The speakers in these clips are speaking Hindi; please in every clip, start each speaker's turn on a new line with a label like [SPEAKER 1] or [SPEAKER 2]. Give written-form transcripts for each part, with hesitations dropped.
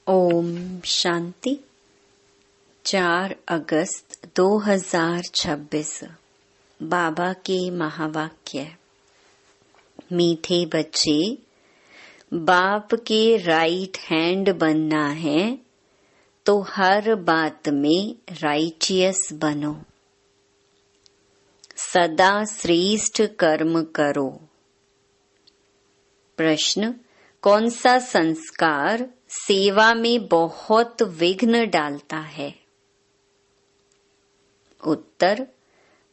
[SPEAKER 1] ओम शांति। 4 अगस्त 2026 बाबा के महावाक्य। मीठे बच्चे, बाप के राइट हैंड बनना है तो हर बात में राइटियस बनो। सदा श्रेष्ठ कर्म करो। प्रश्न: कौन सा संस्कार सेवा में बहुत विघ्न डालता है? उत्तर: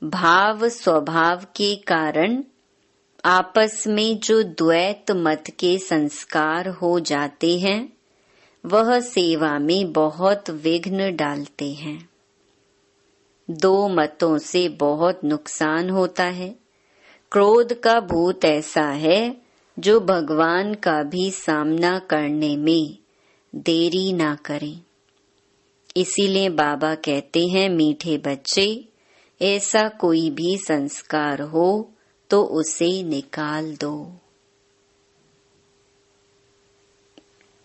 [SPEAKER 1] भाव स्वभाव के कारण आपस में जो द्वैत मत के संस्कार हो जाते हैं वह सेवा में बहुत विघ्न डालते हैं। दो मतों से बहुत नुकसान होता है। क्रोध का भूत ऐसा है जो भगवान का भी सामना करने में देरी ना करें। इसीलिए बाबा कहते हैं, मीठे बच्चे, ऐसा कोई भी संस्कार हो तो उसे निकाल दो।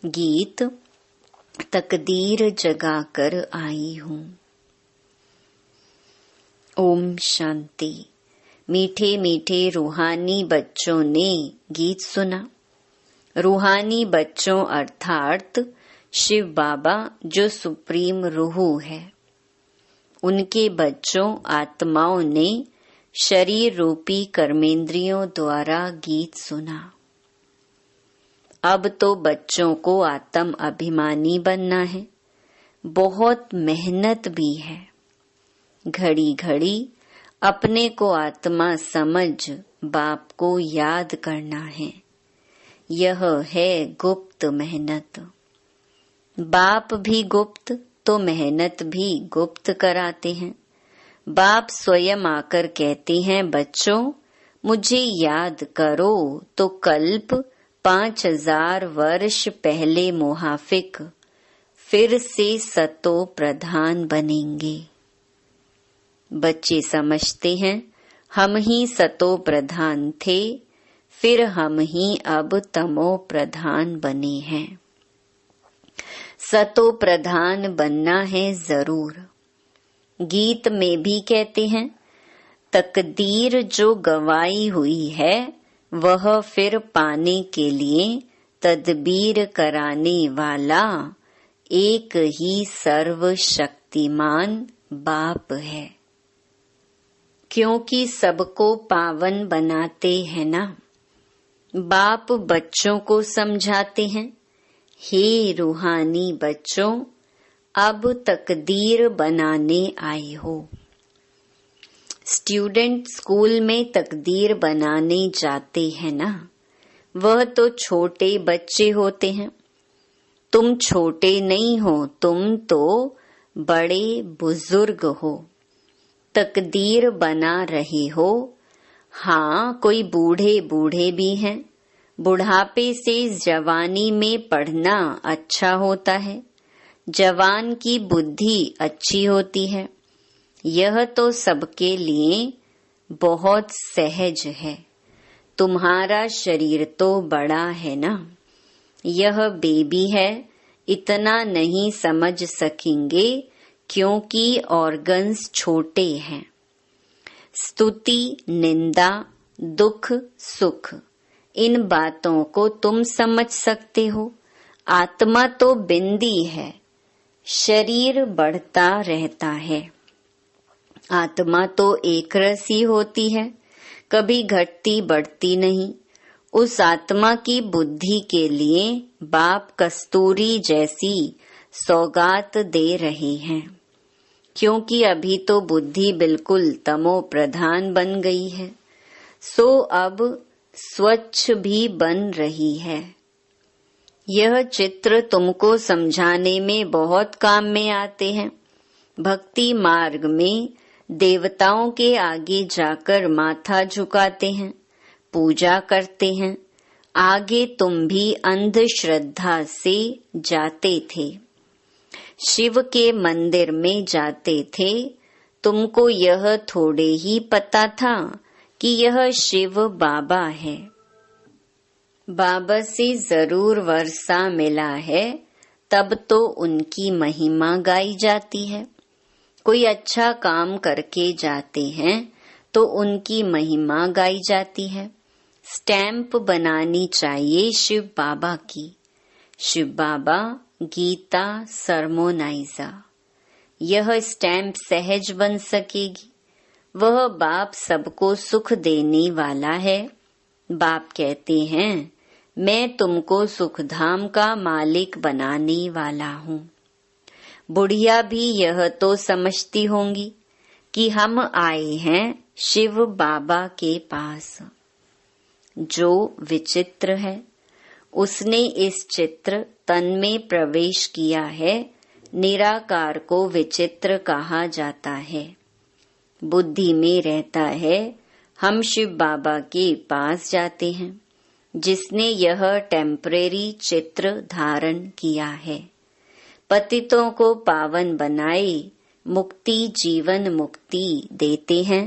[SPEAKER 1] गीत: तकदीर जगाकर आई हूँ। ओम शांति। मीठे मीठे रूहानी बच्चों ने गीत सुना। रूहानी बच्चों अर्थात शिव बाबा जो सुप्रीम रूह है, उनके बच्चों आत्माओं ने शरीर रूपी कर्मेंद्रियों द्वारा गीत सुना। अब तो बच्चों को आत्म अभिमानी बनना है। बहुत मेहनत भी है। घड़ी घड़ी अपने को आत्मा समझ बाप को याद करना है। यह है गुप्त मेहनत। बाप भी गुप्त तो मेहनत भी गुप्त कराते हैं। बाप स्वयं आकर कहते हैं, बच्चों मुझे याद करो तो कल्प 5000 वर्ष पहले मुहाफिक फिर से सतो प्रधान बनेंगे। बच्चे समझते हैं हम ही सतो प्रधान थे, फिर हम ही अब तमो प्रधान बने हैं। सतो प्रधान बनना है जरूर। गीत में भी कहते हैं, तकदीर जो गवाई हुई है वह फिर पाने के लिए तदबीर कराने वाला एक ही सर्वशक्तिमान बाप है। क्योंकि सबको पावन बनाते हैं ना। बाप बच्चों को समझाते हैं, हे रूहानी बच्चों, अब तकदीर बनाने आए हो। स्टूडेंट स्कूल में तकदीर बनाने जाते हैं ना, वह तो छोटे बच्चे होते हैं। तुम छोटे नहीं हो, तुम तो बड़े बुजुर्ग हो। तकदीर बना रहे हो। हाँ, कोई बूढ़े बूढ़े भी हैं। बुढ़ापे से जवानी में पढ़ना अच्छा होता है। जवान की बुद्धि अच्छी होती है। यह तो सबके लिए बहुत सहज है। तुम्हारा शरीर तो बड़ा है ना। यह बेबी है, इतना नहीं समझ सकेंगे क्योंकि ऑर्गन्स छोटे हैं। स्तुति, निंदा, दुख, सुख, इन बातों को तुम समझ सकते हो। आत्मा तो बिंदी है। शरीर बढ़ता रहता है। आत्मा तो एक रसी होती है, कभी घटती बढ़ती नहीं। उस आत्मा की बुद्धि के लिए बाप कस्तूरी जैसी सौगात दे रहे हैं। क्योंकि अभी तो बुद्धि बिल्कुल तमो प्रधान बन गई है, सो अब स्वच्छ भी बन रही है। यह चित्र तुमको समझाने में बहुत काम में आते हैं। भक्ति मार्ग में देवताओं के आगे जाकर माथा झुकाते हैं, पूजा करते हैं। आगे तुम भी अंधश्रद्धा से जाते थे, शिव के मंदिर में जाते थे। तुमको यह थोड़े ही पता था कि यह शिव बाबा है। बाबा से जरूर वर्षा मिला है तब तो उनकी महिमा गाई जाती है। कोई अच्छा काम करके जाते हैं तो उनकी महिमा गाई जाती है। स्टैंप बनानी चाहिए शिव बाबा की। शिव बाबा गीता सरमोनाइजा। यह स्टैंप सहज बन सकेगी। वह बाप सबको सुख देने वाला है। बाप कहते हैं मैं तुमको सुखधाम का मालिक बनाने वाला हूँ। बुढ़िया भी यह तो समझती होंगी कि हम आए हैं शिव बाबा के पास। जो विचित्र है उसने इस चित्र तन में प्रवेश किया है। निराकार को विचित्र कहा जाता है। बुद्धि में रहता है हम शिव बाबा के पास जाते हैं जिसने यह टेम्परेरी चित्र धारण किया है। पतितों को पावन बनाए मुक्ति जीवन मुक्ति देते हैं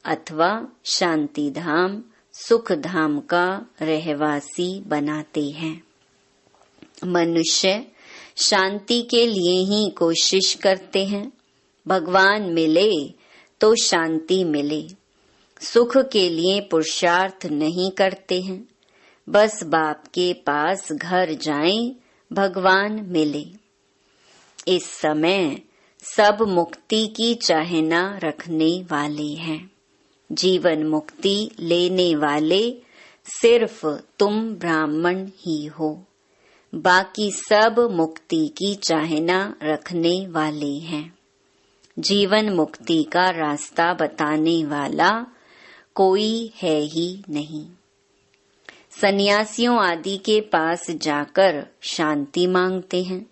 [SPEAKER 1] अथवा शांति धाम सुख धाम का रहवासी बनाते हैं। मनुष्य शांति के लिए ही कोशिश करते हैं। भगवान मिले तो शांति मिले। सुख के लिए पुरुषार्थ नहीं करते हैं। बस बाप के पास घर जाएं, भगवान मिले। इस समय सब मुक्ति की चाहना रखने वाले हैं। जीवन मुक्ति लेने वाले सिर्फ तुम ब्राह्मण ही हो। बाकी सब मुक्ति की चाहना रखने वाले हैं। जीवन मुक्ति का रास्ता बताने वाला कोई है ही नहीं। सन्यासियों आदि के पास जाकर शांति मांगते हैं।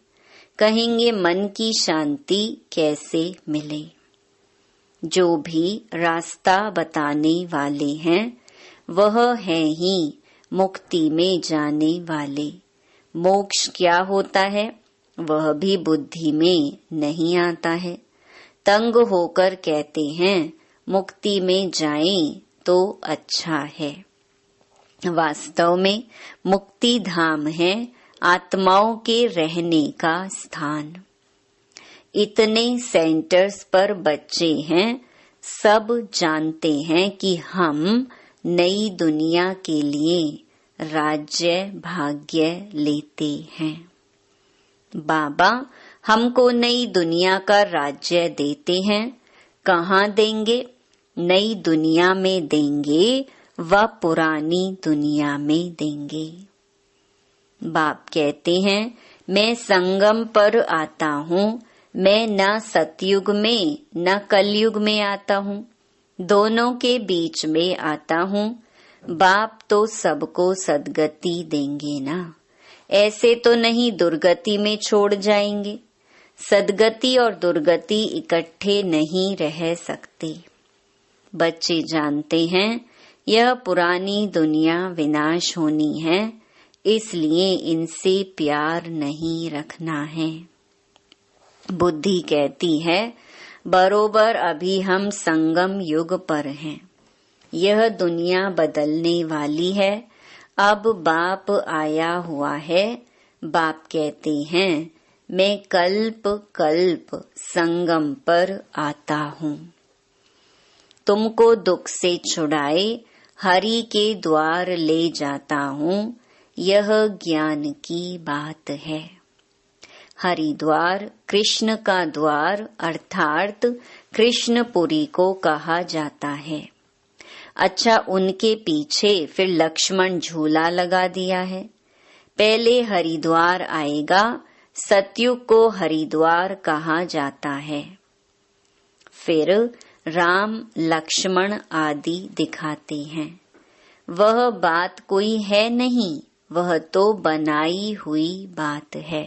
[SPEAKER 1] कहेंगे मन की शांति कैसे मिले। जो भी रास्ता बताने वाले हैं वह हैं ही मुक्ति में जाने वाले। मोक्ष क्या होता है वह भी बुद्धि में नहीं आता है। तंग होकर कहते हैं मुक्ति में जाएं तो अच्छा है। वास्तव में मुक्ति धाम है आत्माओं के रहने का स्थान। इतने सेंटर्स पर बच्चे हैं, सब जानते हैं कि हम नई दुनिया के लिए राज्य भाग्य लेते हैं। बाबा हमको नई दुनिया का राज्य देते हैं। कहाँ देंगे? नई दुनिया में देंगे व पुरानी दुनिया में देंगे। बाप कहते हैं मैं संगम पर आता हूँ। मैं न सतयुग में न कलयुग में आता हूँ, दोनों के बीच में आता हूँ। बाप तो सबको सदगति देंगे ना, ऐसे तो नहीं दुर्गति में छोड़ जाएंगे। सदगति और दुर्गति इकट्ठे नहीं रह सकते। बच्चे जानते हैं यह पुरानी दुनिया विनाश होनी है, इसलिए इनसे प्यार नहीं रखना है। बुद्धि कहती है बरोबर अभी हम संगम युग पर हैं। यह दुनिया बदलने वाली है। अब बाप आया हुआ है। बाप कहते हैं मैं कल्प कल्प संगम पर आता हूँ। तुमको दुख से छुड़ाए हरि के द्वार ले जाता हूँ। यह ज्ञान की बात है। हरिद्वार कृष्ण का द्वार अर्थात कृष्णपुरी को कहा जाता है। अच्छा, उनके पीछे फिर लक्ष्मण झूला लगा दिया है। पहले हरिद्वार आएगा, सतयुग को हरिद्वार कहा जाता है। फिर राम लक्ष्मण आदि दिखाते हैं। वह बात कोई है नहीं, वह तो बनाई हुई बात है।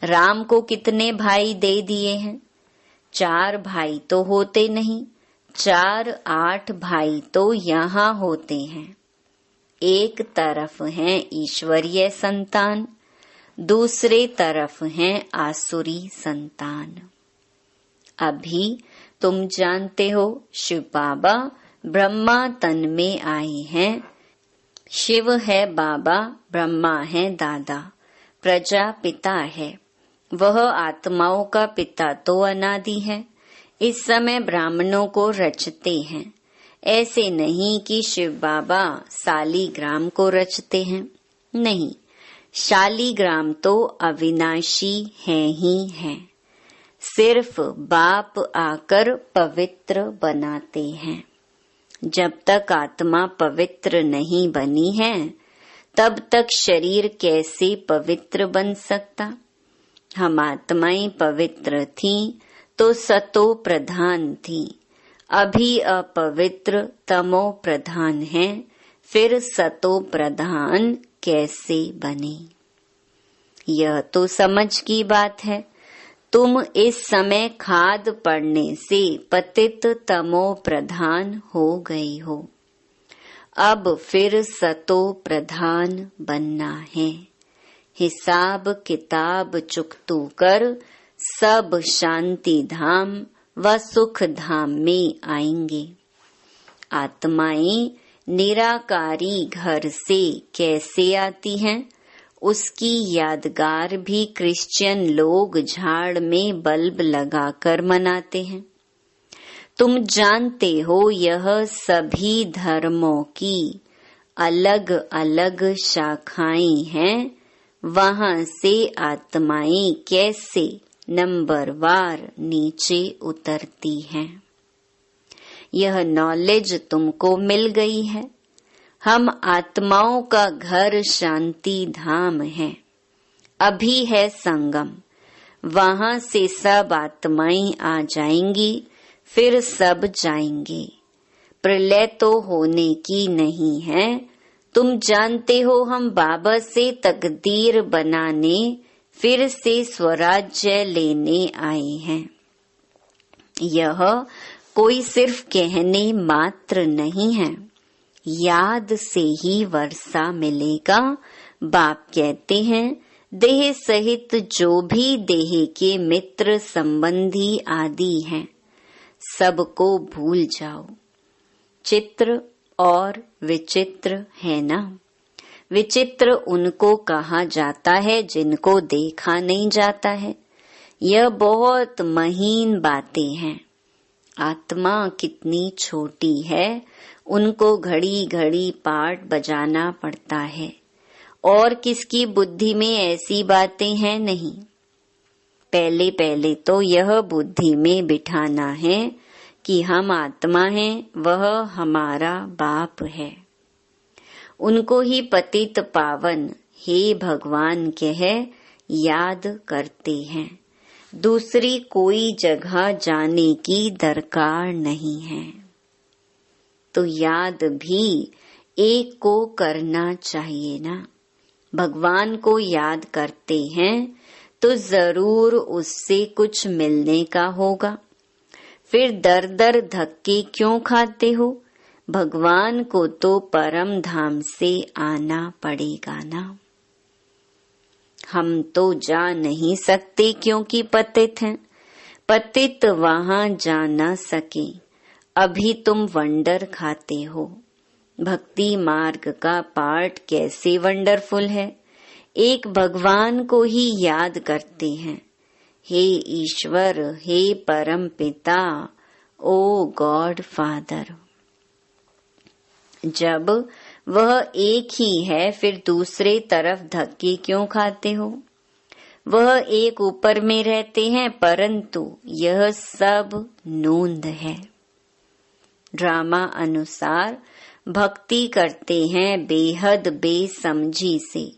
[SPEAKER 1] राम को कितने भाई दे दिए हैं? 4 भाई तो होते नहीं, 4 8 भाई तो यहाँ होते हैं। एक तरफ हैं ईश्वरीय संतान, दूसरे तरफ हैं आसुरी संतान। अभी तुम जानते हो शिव बाबा ब्रह्मा तन में आए हैं। शिव है बाबा, ब्रह्मा है दादा। प्रजापिता है, वह आत्माओं का पिता तो अनादि है। इस समय ब्राह्मणों को रचते हैं। ऐसे नहीं कि शिव बाबा शालीग्राम को रचते हैं, नहीं, शालीग्राम तो अविनाशी है ही है। सिर्फ बाप आकर पवित्र बनाते हैं। जब तक आत्मा पवित्र नहीं बनी है, तब तक शरीर कैसे पवित्र बन सकता। हम आत्माएं पवित्र थीं तो सतो प्रधान थी, अभी अपवित्र तमो प्रधान है, फिर सतो प्रधान कैसे बने। यह तो समझ की बात है। तुम इस समय खाद पड़ने से पतित तमो प्रधान हो गई हो, अब फिर सतो प्रधान बनना है। हिसाब किताब चुकतू कर सब शांति धाम व सुख धाम में आएंगे। आत्माएं निराकारी घर से कैसे आती हैं, उसकी यादगार भी क्रिश्चियन लोग झाड़ में बल्ब लगाकर मनाते हैं। तुम जानते हो यह सभी धर्मों की अलग अलग शाखाएं हैं। वहां से आत्माएं कैसे नंबरवार नीचे उतरती हैं। यह नॉलेज तुमको मिल गई है। हम आत्माओं का घर शांति धाम है। अभी है संगम, वहां से सब आत्माएं आ जाएंगी, फिर सब जाएंगे। प्रलय तो होने की नहीं है। तुम जानते हो हम बाबा से तकदीर बनाने, फिर से स्वराज्य लेने आए हैं। यह कोई सिर्फ कहने मात्र नहीं है, याद से ही वर्षा मिलेगा। बाप कहते हैं, देह सहित जो भी देह के मित्र संबंधी आदि हैं, सबको भूल जाओ। चित्र और विचित्र है ना। विचित्र उनको कहा जाता है जिनको देखा नहीं जाता है। यह बहुत महीन बातें हैं। आत्मा कितनी छोटी है, उनको घड़ी घड़ी पाठ बजाना पड़ता है, और किसकी बुद्धि में ऐसी बातें हैं नहीं। पहले पहले तो यह बुद्धि में बिठाना है कि हम आत्मा हैं, वह हमारा बाप है। उनको ही पतित पावन हे भगवान कह याद करते हैं। दूसरी कोई जगह जाने की दरकार नहीं है। तो याद भी एक को करना चाहिए ना। भगवान को याद करते हैं तो जरूर उससे कुछ मिलने का होगा। फिर दर दर धक्के क्यों खाते हो। भगवान को तो परम धाम से आना पड़ेगा ना। हम तो जा नहीं सकते क्योंकि पतित हैं। पतित वहां जा न सके। अभी तुम वंडर खाते हो। भक्ति मार्ग का पाठ कैसे वंडरफुल है। एक भगवान को ही याद करते हैं, हे ईश्वर, हे परम पिता, ओ गॉड फादर। जब वह एक ही है, फिर दूसरे तरफ धक्के क्यों खाते हो। वह एक ऊपर में रहते हैं, परंतु यह सब नोंद है। ड्रामा अनुसार भक्ति करते हैं बेहद बेसमझी से।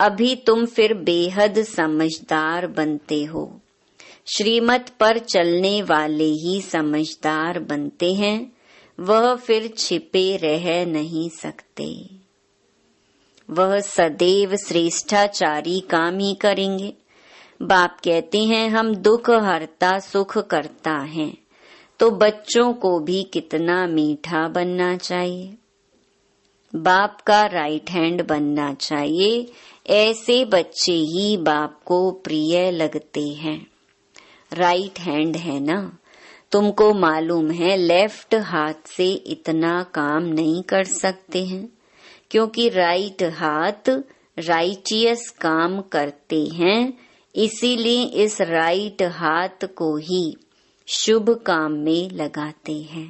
[SPEAKER 1] अभी तुम फिर बेहद समझदार बनते हो। श्रीमत पर चलने वाले ही समझदार बनते हैं, वह फिर छिपे रह नहीं सकते। वह सदैव श्रेष्ठाचारी काम ही करेंगे। बाप कहते हैं हम दुख हरता सुख करता है, तो बच्चों को भी कितना मीठा बनना चाहिए। बाप का राइट हैंड बनना चाहिए। ऐसे बच्चे ही बाप को प्रिय लगते हैं। राइट हैंड है ना। तुमको मालूम है लेफ्ट हाथ से इतना काम नहीं कर सकते हैं, क्योंकि राइट हाथ राइटियस काम करते हैं, इसीलिए इस राइट हाथ को ही शुभ काम में लगाते हैं।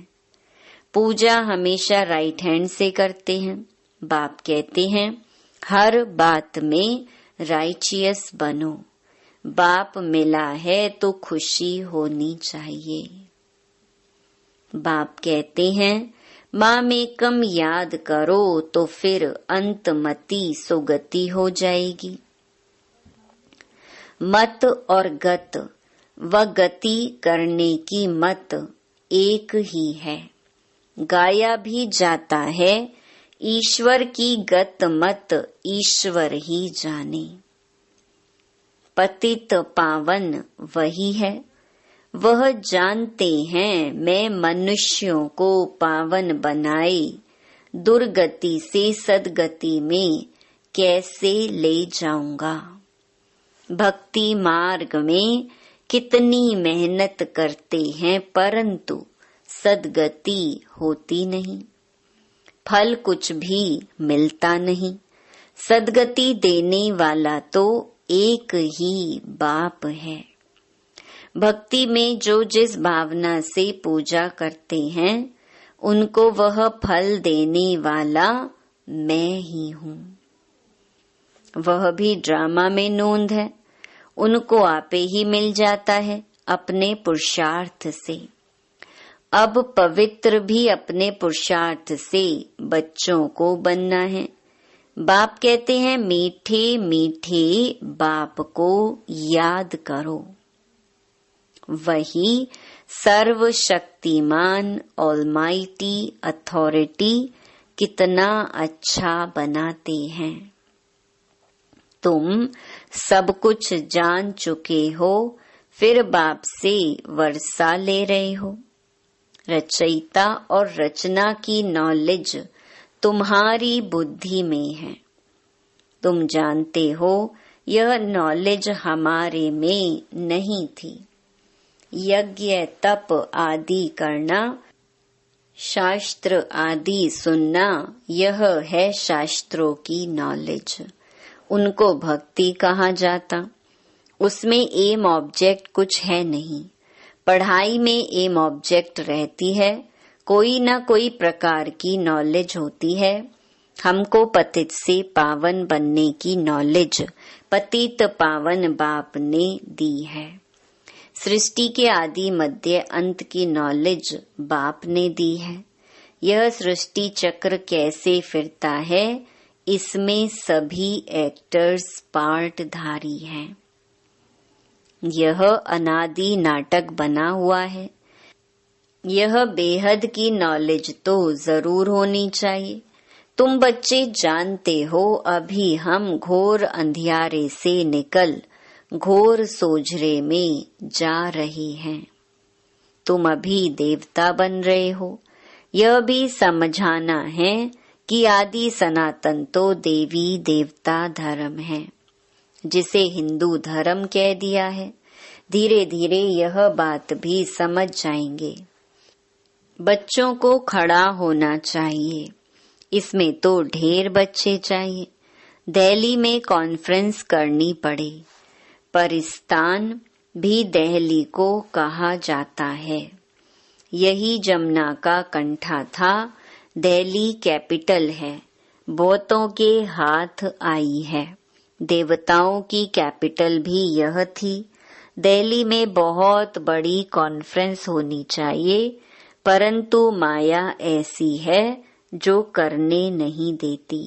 [SPEAKER 1] पूजा हमेशा राइट हैंड से करते हैं। बाप कहते हैं हर बात में राइटियस बनो। बाप मिला है तो खुशी होनी चाहिए। बाप कहते हैं माम एकम याद करो तो फिर अंतमति सुगति हो जाएगी। मत और गत व गति करने की मत एक ही है। गाया भी जाता है ईश्वर की गत मत ईश्वर ही जाने। पतित पावन वही है, वह जानते हैं मैं मनुष्यों को पावन बनाए दुर्गति से सदगति में कैसे ले जाऊंगा। भक्ति मार्ग में कितनी मेहनत करते हैं परंतु सदगति होती नहीं, फल कुछ भी मिलता नहीं। सदगति देने वाला तो एक ही बाप है। भक्ति में जो जिस भावना से पूजा करते हैं उनको वह फल देने वाला मैं ही हूँ। वह भी ड्रामा में नोंद है, उनको आपे ही मिल जाता है अपने पुरुषार्थ से। अब पवित्र भी अपने पुरुषार्थ से बच्चों को बनना है। बाप कहते हैं मीठे मीठे बाप को याद करो, वही सर्वशक्तिमान ऑलमाइटी अथॉरिटी कितना अच्छा बनाते हैं। तुम सब कुछ जान चुके हो, फिर बाप से वर्षा ले रहे हो। रचयिता और रचना की नॉलेज तुम्हारी बुद्धि में है। तुम जानते हो यह नॉलेज हमारे में नहीं थी। यज्ञ तप आदि करना, शास्त्र आदि सुनना, यह है शास्त्रों की नॉलेज। उनको भक्ति कहा जाता। उसमें एम ऑब्जेक्ट कुछ है नहीं। पढ़ाई में एम ऑब्जेक्ट रहती है, कोई न कोई प्रकार की नॉलेज होती है। हमको पतित से पावन बनने की नॉलेज पतित पावन बाप ने दी है। सृष्टि के आदि मध्य अंत की नॉलेज बाप ने दी है। यह सृष्टि चक्र कैसे फिरता है, इसमें सभी एक्टर्स पार्टधारी हैं। यह अनादि नाटक बना हुआ है। यह बेहद की नॉलेज तो जरूर होनी चाहिए। तुम बच्चे जानते हो अभी हम घोर अंधियारे से निकल घोर सोझरे में जा रहे हैं। तुम अभी देवता बन रहे हो। यह भी समझाना है कि आदि सनातन तो देवी देवता धर्म है, जिसे हिंदू धर्म कह दिया है। धीरे धीरे यह बात भी समझ जाएंगे। बच्चों को खड़ा होना चाहिए। इसमें तो ढेर बच्चे चाहिए। दिल्ली में कॉन्फ्रेंस करनी पड़े। परिस्तान भी दिल्ली को कहा जाता है। यही जमुना का कंठा था। दिल्ली कैपिटल है, बहुतों के हाथ आई है। देवताओं की कैपिटल भी यह थी। दिल्ली में बहुत बड़ी कॉन्फ्रेंस होनी चाहिए, परंतु माया ऐसी है जो करने नहीं देती,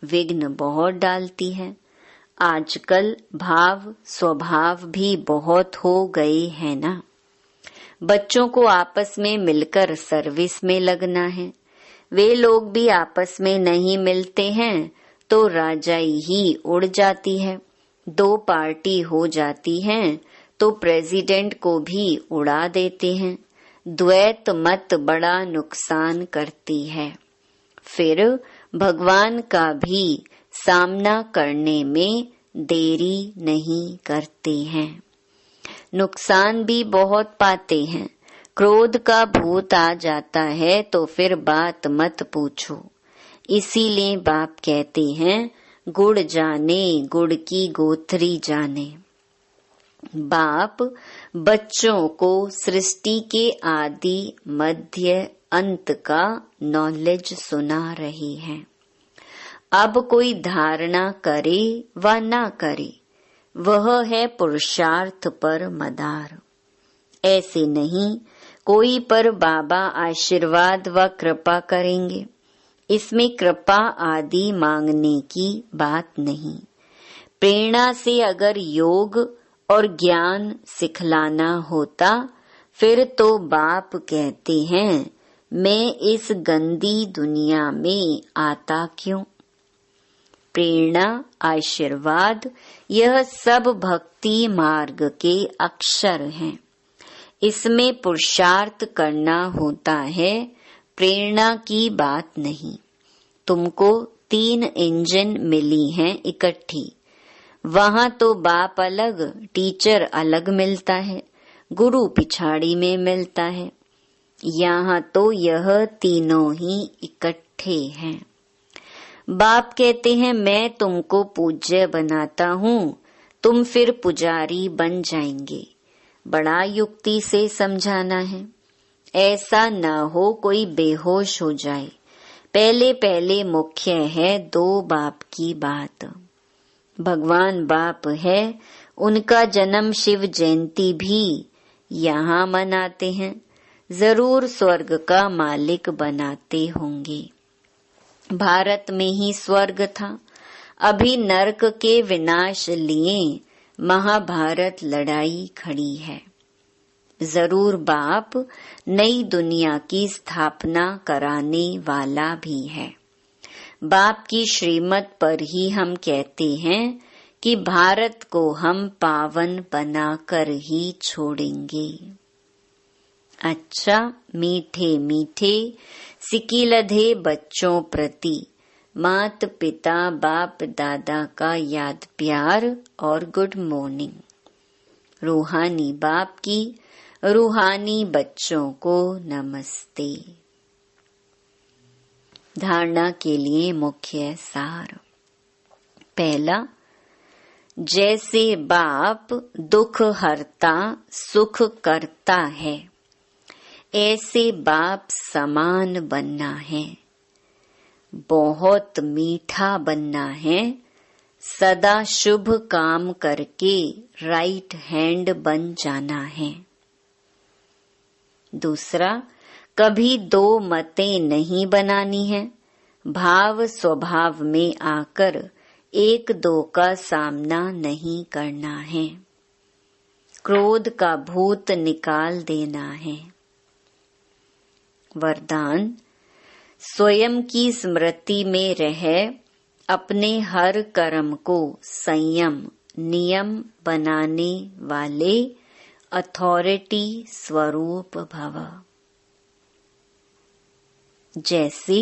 [SPEAKER 1] विघ्न बहुत डालती है। आजकल भाव स्वभाव भी बहुत हो गए हैं ना। बच्चों को आपस में मिलकर सर्विस में लगना है। वे लोग भी आपस में नहीं मिलते हैं तो राजाई ही उड़ जाती है। दो पार्टी हो जाती हैं तो प्रेसिडेंट को भी उड़ा देते हैं। द्वैत मत बड़ा नुकसान करती है। फिर भगवान का भी सामना करने में देरी नहीं करते हैं। नुकसान भी बहुत पाते हैं। क्रोध का भूत आ जाता है तो फिर बात मत पूछो। इसीलिए बाप कहते हैं गुड़ जाने, गुड़ की गोथरी जाने। बाप बच्चों को सृष्टि के आदि मध्य अंत का नॉलेज सुना रही है। अब कोई धारणा करे व ना करे, वह है पुरुषार्थ पर मदार। ऐसे नहीं कोई पर बाबा आशीर्वाद व कृपा करेंगे, इसमें कृपा आदि मांगने की बात नहीं। प्रेरणा से अगर योग और ज्ञान सिखलाना होता, फिर तो बाप कहते हैं मैं इस गंदी दुनिया में आता क्यों। प्रेरणा, आशीर्वाद, यह सब भक्ति मार्ग के अक्षर हैं। इसमें पुरुषार्थ करना होता है, प्रेरणा की बात नहीं। तुमको 3 इंजन मिली हैं इकट्ठी। वहाँ तो बाप अलग, टीचर अलग मिलता है, गुरु पिछाड़ी में मिलता है। यहाँ तो यह तीनों ही इकट्ठे हैं। बाप कहते हैं मैं तुमको पूज्य बनाता हूँ, तुम फिर पुजारी बन जाएंगे। बड़ा युक्ति से समझाना है, ऐसा न हो कोई बेहोश हो जाए। पहले पहले मुख्य है 2 बाप की बात। भगवान बाप है, उनका जन्म शिव जयंती भी यहाँ मनाते हैं। जरूर स्वर्ग का मालिक बनाते होंगे। भारत में ही स्वर्ग था, अभी नरक के विनाश लिए महाभारत लड़ाई खड़ी है। जरूर बाप नई दुनिया की स्थापना कराने वाला भी है। बाप की श्रीमत पर ही हम कहते हैं कि भारत को हम पावन बनाकर ही छोड़ेंगे। अच्छा, मीठे मीठे सिकिलधे बच्चों प्रति मात पिता बाप दादा का याद प्यार और गुड मॉर्निंग। रूहानी बाप की रूहानी बच्चों को नमस्ते। धारणा के लिए मुख्य सार। पहला, जैसे बाप दुख हरता सुख करता है, ऐसे बाप समान बनना है। बहुत मीठा बनना है, सदा शुभ काम करके राइट हैंड बन जाना है। दूसरा, कभी 2 मतें नहीं बनानी है, भाव स्वभाव में आकर 1-2 का सामना नहीं करना है। क्रोध का भूत निकाल देना है। वरदान, स्वयं की स्मृति में रह अपने हर कर्म को संयम नियम बनाने वाले अथॉरिटी स्वरूप भव। जैसे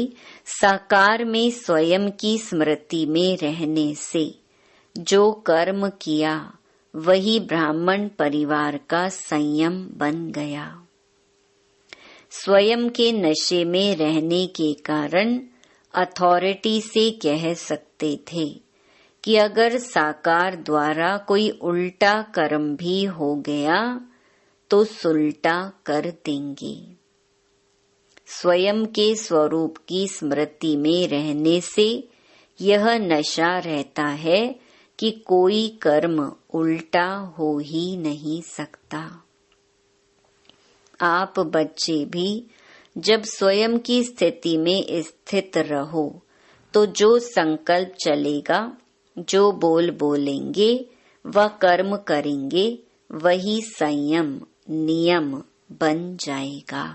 [SPEAKER 1] साकार में स्वयं की स्मृति में रहने से जो कर्म किया वही ब्राह्मण परिवार का संयम बन गया। स्वयं के नशे में रहने के कारण अथॉरिटी से कह सकते थे कि अगर साकार द्वारा कोई उल्टा कर्म भी हो गया तो सुलटा कर देंगे। स्वयं के स्वरूप की स्मृति में रहने से यह नशा रहता है कि कोई कर्म उल्टा हो ही नहीं सकता। आप बच्चे भी जब स्वयं की स्थिति में स्थित रहो तो जो संकल्प चलेगा, जो बोल बोलेंगे व कर्म करेंगे, वही संयम नियम बन जाएगा।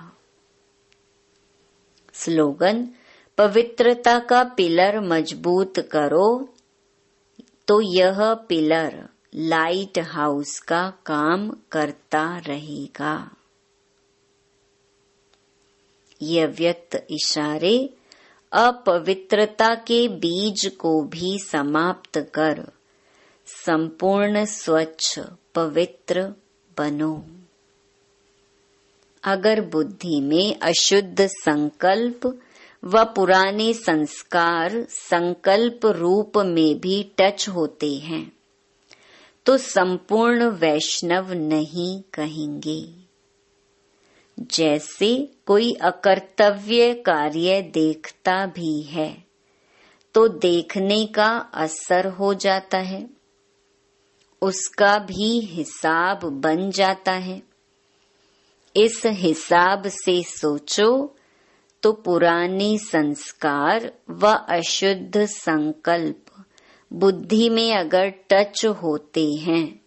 [SPEAKER 1] स्लोगन, पवित्रता का पिलर मजबूत करो तो यह पिलर लाइट हाउस का काम करता रहेगा। ये व्यक्त इशारे अपवित्रता के बीज को भी समाप्त कर संपूर्ण स्वच्छ पवित्र बनो। अगर बुद्धि में अशुद्ध संकल्प व पुराने संस्कार संकल्प रूप में भी टच होते हैं तो संपूर्ण वैष्णव नहीं कहेंगे। जैसे कोई अकर्तव्य कार्य देखता भी है तो देखने का असर हो जाता है, उसका भी हिसाब बन जाता है। इस हिसाब से सोचो तो पुराने संस्कार व अशुद्ध संकल्प बुद्धि में अगर टच होते हैं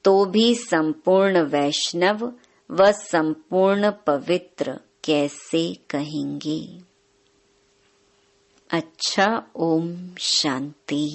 [SPEAKER 1] तो भी संपूर्ण वैष्णव व संपूर्ण पवित्र कैसे कहेंगे। अच्छा, ओम शांति।